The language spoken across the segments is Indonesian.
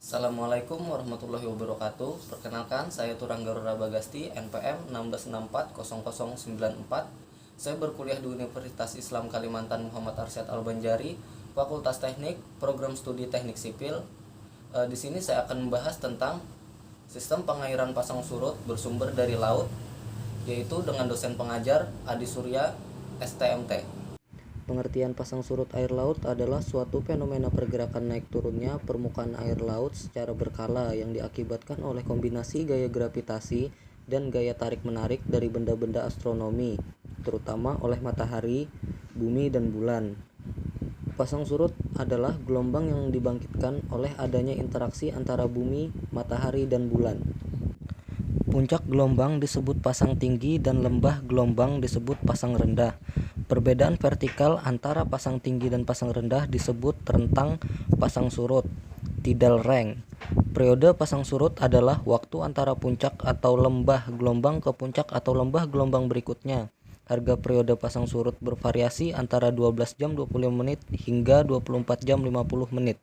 Assalamualaikum warahmatullahi wabarakatuh. Perkenalkan, saya Turanggarura Bagasti, NPM 166400094. Saya berkuliah di Universitas Islam Kalimantan Muhammad Arsyad Al-Banjari, Fakultas Teknik, Program Studi Teknik Sipil. Di sini saya akan membahas tentang sistem pengairan pasang surut bersumber dari laut, yaitu dengan dosen pengajar Adi Surya, STMT. Pengertian pasang surut air laut adalah suatu fenomena pergerakan naik turunnya permukaan air laut secara berkala yang diakibatkan oleh kombinasi gaya gravitasi dan gaya tarik-menarik dari benda-benda astronomi, terutama oleh matahari, bumi, dan bulan. Pasang surut adalah gelombang yang dibangkitkan oleh adanya interaksi antara bumi, matahari, dan bulan. Puncak gelombang disebut pasang tinggi dan lembah gelombang disebut pasang rendah. Perbedaan vertikal antara pasang tinggi dan pasang rendah disebut rentang pasang surut, tidal range. Periode pasang surut adalah waktu antara puncak atau lembah gelombang ke puncak atau lembah gelombang berikutnya. Harga periode pasang surut bervariasi antara 12 jam 25 menit hingga 24 jam 50 menit.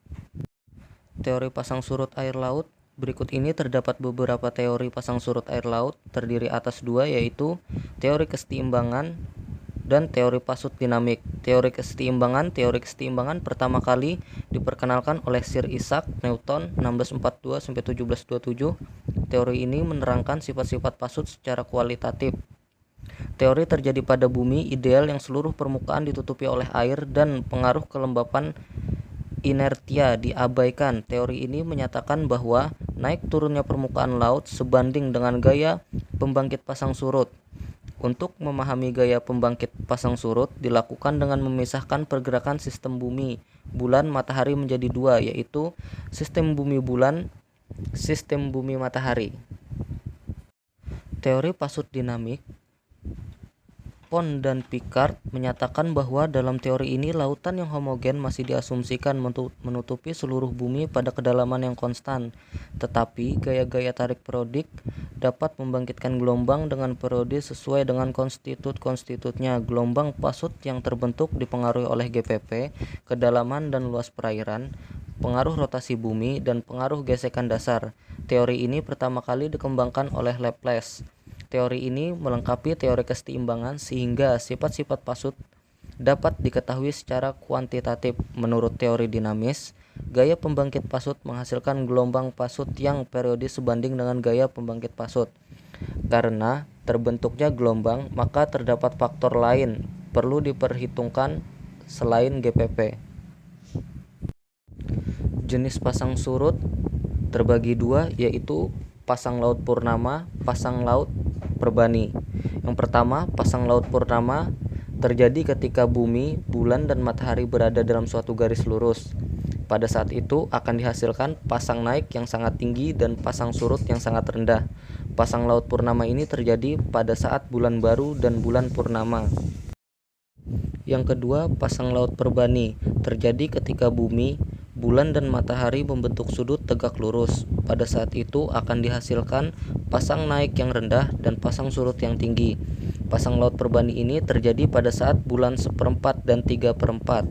Teori pasang surut air laut. Berikut ini terdapat beberapa teori pasang surut air laut, terdiri atas dua, yaitu teori keseimbangan dan teori pasut dinamik. Teori keseimbangan pertama kali diperkenalkan oleh Sir Isaac Newton 1642-1727. Teori ini menerangkan sifat-sifat pasut secara kualitatif. Teori terjadi pada bumi ideal yang seluruh permukaan ditutupi oleh air dan pengaruh kelembapan inertia diabaikan. Teori ini menyatakan bahwa naik turunnya permukaan laut sebanding dengan gaya pembangkit pasang surut. Untuk memahami gaya pembangkit pasang surut dilakukan dengan memisahkan pergerakan sistem bumi, bulan, matahari menjadi dua, yaitu sistem bumi bulan, sistem bumi matahari. Teori pasut dinamik. Pond dan Picard menyatakan bahwa dalam teori ini lautan yang homogen masih diasumsikan menutupi seluruh bumi pada kedalaman yang konstan, tetapi gaya-gaya tarik periodik dapat membangkitkan gelombang dengan periode sesuai dengan konstitutnya. Gelombang pasut yang terbentuk dipengaruhi oleh GPP, kedalaman dan luas perairan, pengaruh rotasi bumi, dan pengaruh gesekan dasar. Teori ini pertama kali dikembangkan oleh Laplace. Teori ini melengkapi teori keseimbangan sehingga sifat-sifat pasut dapat diketahui secara kuantitatif. Menurut teori dinamis, gaya pembangkit pasut menghasilkan gelombang pasut yang periodis sebanding dengan gaya pembangkit pasut. Karena terbentuknya gelombang, maka terdapat faktor lain perlu diperhitungkan selain GPP. Jenis pasang surut terbagi dua, yaitu pasang laut purnama, pasang laut perbani. Yang pertama, pasang laut purnama terjadi ketika bumi, bulan, dan matahari berada dalam suatu garis lurus. Pada saat itu akan dihasilkan pasang naik yang sangat tinggi dan pasang surut yang sangat rendah. Pasang laut purnama ini terjadi pada saat bulan baru dan bulan purnama. Yang kedua, pasang laut perbani terjadi ketika bumi, bulan, dan matahari membentuk sudut tegak lurus. Pada saat itu akan dihasilkan pasang naik yang rendah dan pasang surut yang tinggi. Pasang laut perbani ini terjadi pada saat bulan 1/4 dan 3/4.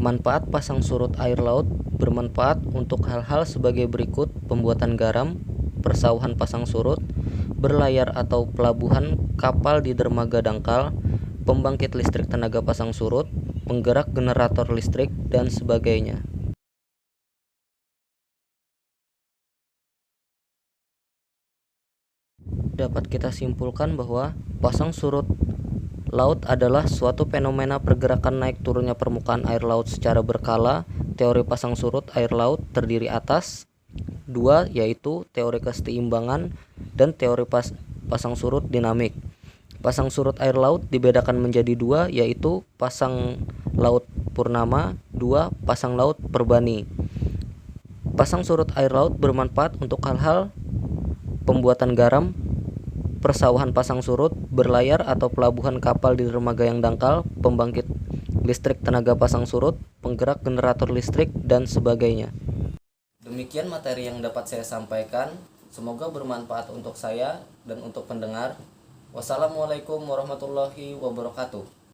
Manfaat pasang surut air laut bermanfaat untuk hal-hal sebagai berikut: pembuatan garam, persawahan pasang surut, berlayar atau pelabuhan kapal di dermaga dangkal, pembangkit listrik tenaga pasang surut, penggerak generator listrik, dan sebagainya. Dapat kita simpulkan bahwa pasang surut laut adalah suatu fenomena pergerakan naik turunnya permukaan air laut secara berkala. Teori pasang surut air laut terdiri atas dua, yaitu teori keseimbangan dan teori pasang surut dinamik. Pasang surut air laut dibedakan menjadi dua, yaitu pasang laut purnama, dua pasang laut perbani. Pasang surut air laut bermanfaat untuk hal-hal pembuatan garam, persawahan pasang surut, berlayar atau pelabuhan kapal di dermaga yang dangkal, pembangkit listrik tenaga pasang surut, penggerak generator listrik, dan sebagainya. Demikian materi yang dapat saya sampaikan. Semoga bermanfaat untuk saya dan untuk pendengar. Wassalamualaikum warahmatullahi wabarakatuh.